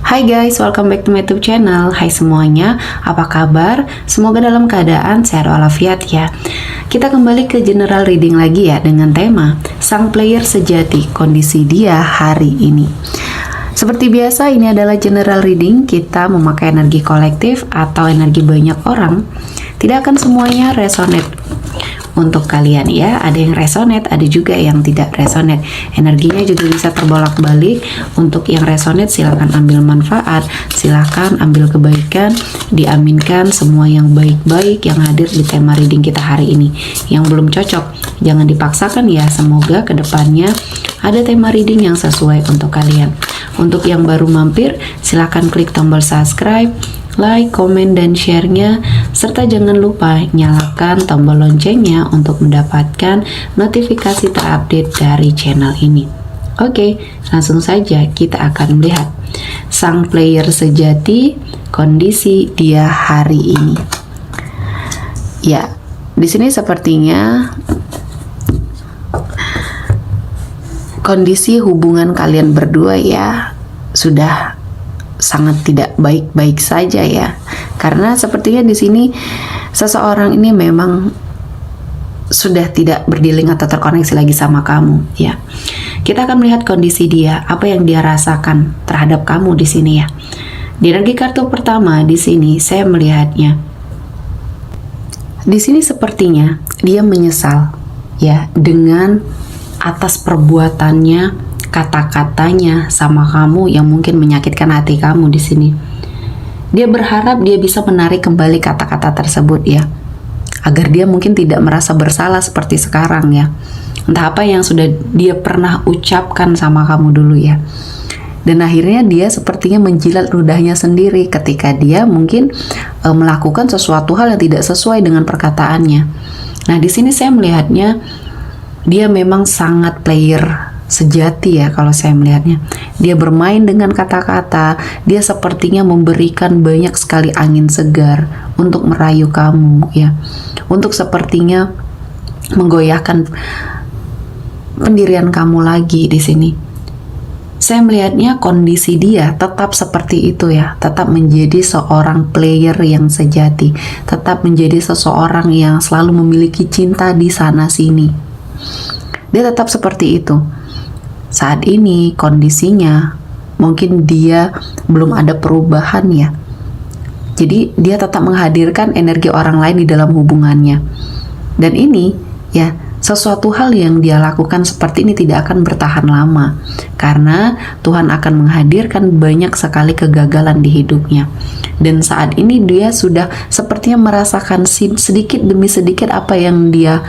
Hai guys, welcome back to my YouTube channel. Hai semuanya, apa kabar? Semoga dalam keadaan sehat walafiat ya. Kita kembali ke general reading lagi ya dengan tema Sang Player Sejati, kondisi dia hari ini. Seperti biasa, ini adalah general reading. Kita memakai energi kolektif atau energi banyak orang. Tidak akan semuanya resonate untuk kalian ya. Ada yang resonate, ada juga yang tidak resonate. Energinya juga bisa terbolak-balik. Untuk yang resonate silahkan ambil manfaat, silahkan ambil kebaikan, diaminkan semua yang baik-baik yang hadir di tema reading kita hari ini. Yang belum cocok jangan dipaksakan ya. Semoga kedepannya ada tema reading yang sesuai untuk kalian. Untuk yang baru mampir, silahkan klik tombol subscribe, like, komen, dan share-nya, serta jangan lupa nyalakan tombol loncengnya untuk mendapatkan notifikasi terupdate dari channel ini. Oke, langsung saja kita akan melihat sang player sejati, kondisi dia hari ini. Ya, di sini sepertinya kondisi hubungan kalian berdua ya sudah sangat tidak baik-baik saja ya, karena sepertinya di sini seseorang ini memang sudah tidak berdealing atau terkoneksi lagi sama kamu ya. Kita akan melihat kondisi dia, apa yang dia rasakan terhadap kamu di sini ya. Di energi kartu pertama di sini saya melihatnya, di sini sepertinya dia menyesal ya dengan atas perbuatannya, kata-katanya sama kamu yang mungkin menyakitkan hati kamu di sini. Dia berharap dia bisa menarik kembali kata-kata tersebut ya, agar dia mungkin tidak merasa bersalah seperti sekarang ya. Entah apa yang sudah dia pernah ucapkan sama kamu dulu ya. Dan akhirnya dia sepertinya menjilat ludahnya sendiri ketika dia mungkin melakukan sesuatu hal yang tidak sesuai dengan perkataannya. Nah, di sini saya melihatnya dia memang sangat player sejati ya kalau saya melihatnya. Dia bermain dengan kata-kata, dia sepertinya memberikan banyak sekali angin segar untuk merayu kamu ya. Untuk sepertinya menggoyahkan pendirian kamu lagi di sini. Saya melihatnya kondisi dia tetap seperti itu ya, tetap menjadi seorang player yang sejati, tetap menjadi seseorang yang selalu memiliki cinta di sana sini. Dia tetap seperti itu. Saat ini kondisinya mungkin dia belum ada perubahan ya. Jadi dia tetap menghadirkan energi orang lain di dalam hubungannya. Dan ini ya, sesuatu hal yang dia lakukan seperti ini tidak akan bertahan lama, karena Tuhan akan menghadirkan banyak sekali kegagalan di hidupnya. Dan saat ini dia sudah sepertinya merasakan sedikit demi sedikit apa yang dia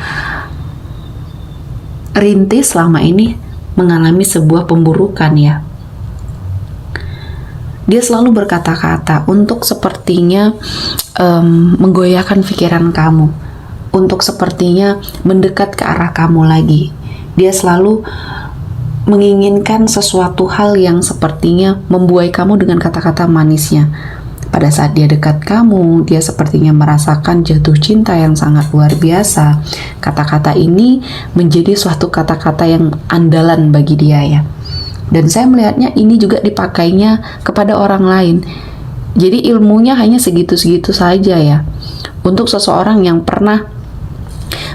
rintis selama ini mengalami sebuah pemburukan ya. Dia selalu berkata-kata untuk sepertinya menggoyahkan pikiran kamu, untuk sepertinya mendekat ke arah kamu lagi. Dia selalu menginginkan sesuatu hal yang sepertinya membuai kamu dengan kata-kata manisnya. Pada saat dia dekat kamu, dia sepertinya merasakan jatuh cinta yang sangat luar biasa. Kata-kata ini menjadi suatu kata-kata yang andalan bagi dia ya. Dan saya melihatnya ini juga dipakainya kepada orang lain. Jadi ilmunya hanya segitu-segitu saja ya. Untuk seseorang yang pernah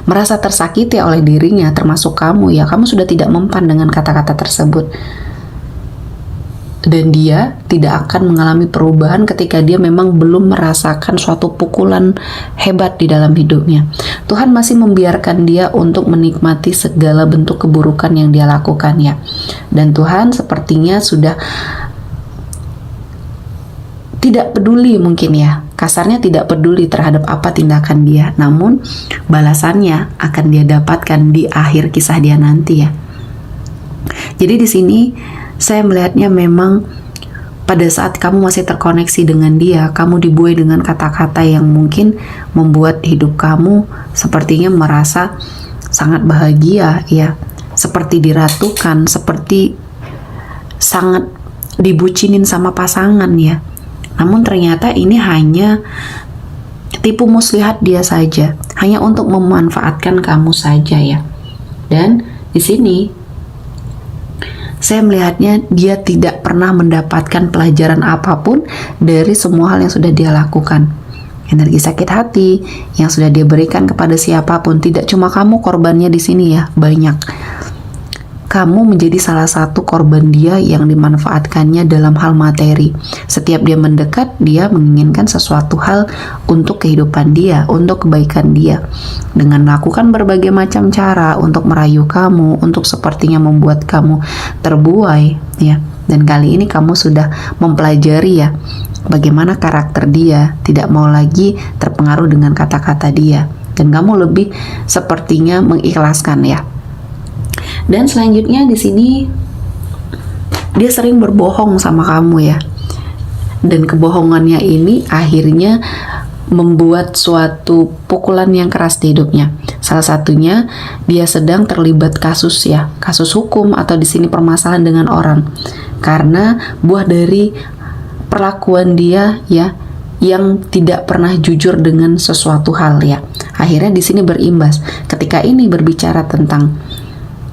merasa tersakiti oleh dirinya, termasuk kamu ya, kamu sudah tidak mempan dengan kata-kata tersebut. Dan dia tidak akan mengalami perubahan ketika dia memang belum merasakan suatu pukulan hebat di dalam hidupnya. Tuhan masih membiarkan dia untuk menikmati segala bentuk keburukan yang dia lakukan ya. Dan Tuhan sepertinya sudah tidak peduli mungkin ya, kasarnya tidak peduli terhadap apa tindakan dia. Namun balasannya akan dia dapatkan di akhir kisah dia nanti ya. Jadi di sini saya melihatnya memang pada saat kamu masih terkoneksi dengan dia, kamu dibuai dengan kata-kata yang mungkin membuat hidup kamu sepertinya merasa sangat bahagia ya, seperti diratukan, seperti sangat dibucinin sama pasangan ya. Namun ternyata ini hanya tipu muslihat dia saja, hanya untuk memanfaatkan kamu saja ya. Dan di sini saya melihatnya dia tidak tidak pernah mendapatkan pelajaran apapun dari semua hal yang sudah dia lakukan. Energi sakit hati yang sudah dia berikan kepada siapapun, tidak cuma kamu korbannya di sini ya, banyak. Kamu menjadi salah satu korban dia yang dimanfaatkannya dalam hal materi. Setiap dia mendekat, dia menginginkan sesuatu hal untuk kehidupan dia, untuk kebaikan dia. Dengan melakukan berbagai macam cara untuk merayu kamu, untuk sepertinya membuat kamu terbuai, ya. Dan kali ini kamu sudah mempelajari ya, bagaimana karakter dia, tidak mau lagi terpengaruh dengan kata-kata dia. Dan kamu lebih sepertinya mengikhlaskan ya. Dan selanjutnya di sini dia sering berbohong sama kamu ya. Dan kebohongannya ini akhirnya membuat suatu pukulan yang keras di hidupnya. Salah satunya dia sedang terlibat kasus ya, kasus hukum atau di sini permasalahan dengan orang. Karena buah dari perlakuan dia ya yang tidak pernah jujur dengan sesuatu hal ya. Akhirnya di sini berimbas. Ketika ini berbicara tentang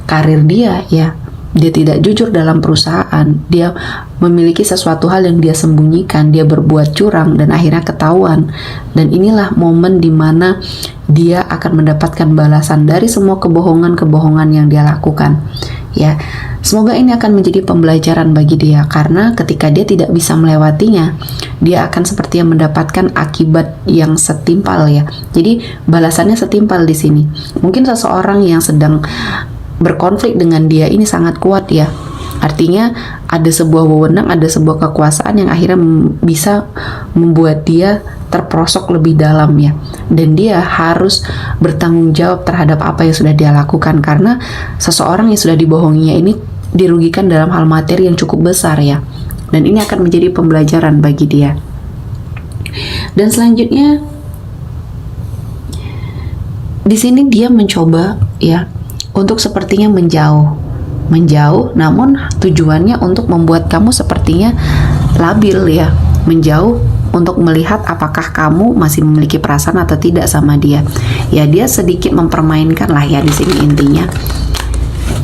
karir dia ya, dia tidak jujur dalam perusahaan, dia memiliki sesuatu hal yang dia sembunyikan, dia berbuat curang dan akhirnya ketahuan. Dan inilah momen dimana dia akan mendapatkan balasan dari semua kebohongan-kebohongan yang dia lakukan ya. Semoga ini akan menjadi pembelajaran bagi dia, karena ketika dia tidak bisa melewatinya, dia akan sepertinya mendapatkan akibat yang setimpal ya. Jadi balasannya setimpal di sini. Mungkin seseorang yang sedang berkonflik dengan dia ini sangat kuat ya. Artinya ada sebuah wewenang, ada sebuah kekuasaan yang akhirnya bisa membuat dia terperosok lebih dalam ya. Dan dia harus bertanggung jawab terhadap apa yang sudah dia lakukan, karena seseorang yang sudah dibohonginya ini dirugikan dalam hal materi yang cukup besar ya. Dan ini akan menjadi pembelajaran bagi dia. Dan selanjutnya di sini dia mencoba ya untuk sepertinya menjauh, namun tujuannya untuk membuat kamu sepertinya labil ya, menjauh untuk melihat apakah kamu masih memiliki perasaan atau tidak sama dia. Ya, dia sedikit mempermainkan lah ya di sini intinya.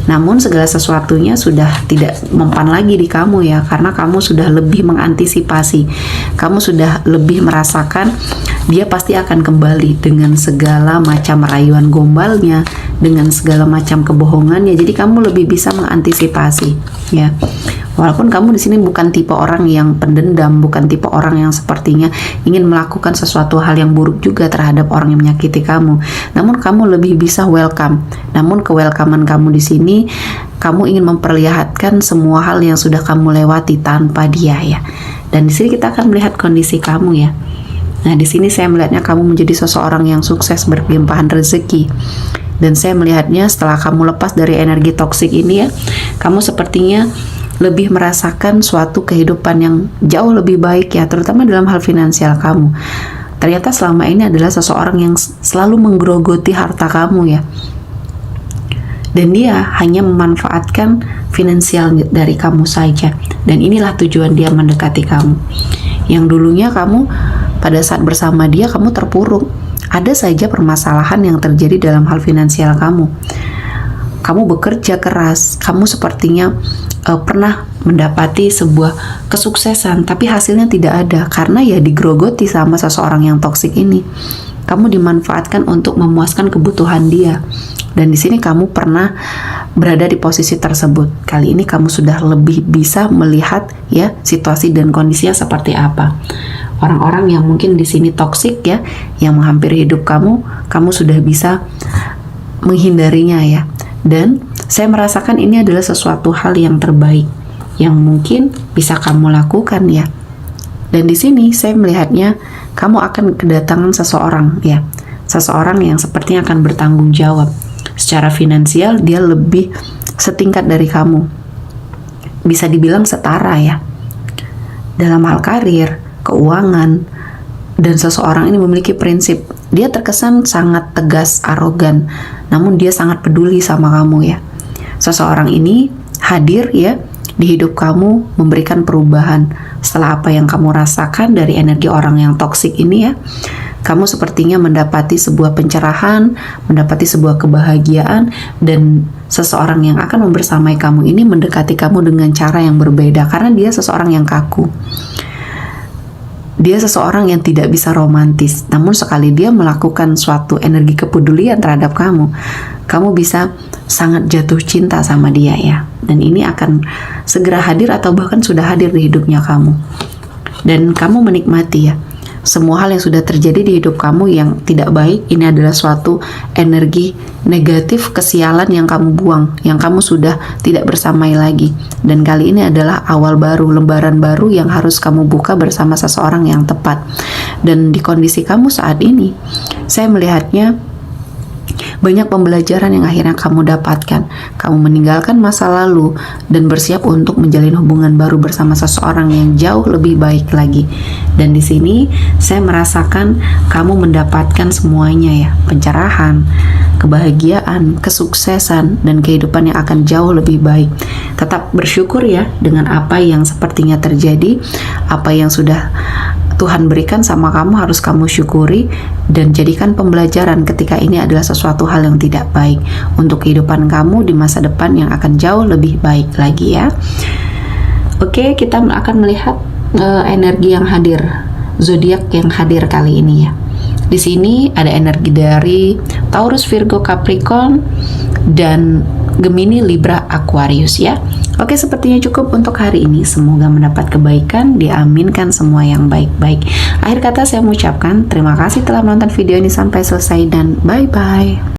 Namun segala sesuatunya sudah tidak mempan lagi di kamu ya, karena kamu sudah lebih mengantisipasi, kamu sudah lebih merasakan dia pasti akan kembali dengan segala macam rayuan gombalnya, dengan segala macam kebohongannya. Jadi kamu lebih bisa mengantisipasi ya. Walaupun kamu di sini bukan tipe orang yang pendendam, bukan tipe orang yang sepertinya ingin melakukan sesuatu hal yang buruk juga terhadap orang yang menyakiti kamu, namun kamu lebih bisa welcome. Namun kewelcomean kamu di sini, kamu ingin memperlihatkan semua hal yang sudah kamu lewati tanpa dia ya. Dan di sini kita akan melihat kondisi kamu ya. Nah, di sini saya melihatnya kamu menjadi seseorang yang sukses, berlimpahan rezeki. Dan saya melihatnya setelah kamu lepas dari energi toksik ini ya, kamu sepertinya lebih merasakan suatu kehidupan yang jauh lebih baik ya, terutama dalam hal finansial kamu. Ternyata selama ini adalah seseorang yang selalu menggerogoti harta kamu ya. Dan dia hanya memanfaatkan finansial dari kamu saja. Dan inilah tujuan dia mendekati kamu. Yang dulunya kamu pada saat bersama dia kamu terpuruk. Ada saja permasalahan yang terjadi dalam hal finansial kamu. Kamu bekerja keras, kamu sepertinya pernah mendapati sebuah kesuksesan, tapi hasilnya tidak ada karena ya digerogoti sama seseorang yang toksik ini. Kamu dimanfaatkan untuk memuaskan kebutuhan dia. Dan di sini kamu pernah berada di posisi tersebut. Kali ini kamu sudah lebih bisa melihat ya situasi dan kondisinya seperti apa. Orang-orang yang mungkin di sini toksik ya, yang menghampiri hidup kamu, kamu sudah bisa menghindarinya ya. Dan saya merasakan ini adalah sesuatu hal yang terbaik yang mungkin bisa kamu lakukan ya. Dan di sini saya melihatnya kamu akan kedatangan seseorang ya. Seseorang yang sepertinya akan bertanggung jawab. Secara finansial dia lebih setingkat dari kamu. Bisa dibilang setara ya. Dalam hal karir, keuangan, dan seseorang ini memiliki prinsip. Dia terkesan sangat tegas, arogan, namun dia sangat peduli sama kamu ya. Seseorang ini hadir ya di hidup kamu, memberikan perubahan setelah apa yang kamu rasakan dari energi orang yang toksik ini ya. Kamu sepertinya mendapati sebuah pencerahan, mendapati sebuah kebahagiaan, dan seseorang yang akan membersamai kamu ini mendekati kamu dengan cara yang berbeda, karena dia seseorang yang kaku. Dia seseorang yang tidak bisa romantis, namun sekali dia melakukan suatu energi kepedulian terhadap kamu, kamu bisa sangat jatuh cinta sama dia ya. Dan ini akan segera hadir atau bahkan sudah hadir di hidupnya kamu. Dan kamu menikmati ya, semua hal yang sudah terjadi di hidup kamu yang tidak baik, ini adalah suatu energi negatif, kesialan yang kamu buang, yang kamu sudah tidak bersamai lagi. Dan kali ini adalah awal baru, lembaran baru yang harus kamu buka bersama seseorang yang tepat. Dan di kondisi kamu saat ini, saya melihatnya banyak pembelajaran yang akhirnya kamu dapatkan. Kamu meninggalkan masa lalu dan bersiap untuk menjalin hubungan baru bersama seseorang yang jauh lebih baik lagi. Dan di sini saya merasakan kamu mendapatkan semuanya ya, pencerahan, kebahagiaan, kesuksesan, dan kehidupan yang akan jauh lebih baik. Tetap bersyukur ya dengan apa yang sepertinya terjadi, apa yang sudah Tuhan berikan sama kamu harus kamu syukuri dan jadikan pembelajaran ketika ini adalah sesuatu hal yang tidak baik untuk kehidupan kamu di masa depan yang akan jauh lebih baik lagi ya. Oke, kita akan melihat energi yang hadir, zodiak yang hadir kali ini ya. Di sini ada energi dari Taurus, Virgo, Capricorn, dan Gemini, Libra, Aquarius ya. Oke, sepertinya cukup untuk hari ini. Semoga mendapat kebaikan, diaminkan semua yang baik-baik. Akhir kata saya mengucapkan terima kasih telah menonton video ini sampai selesai dan bye-bye.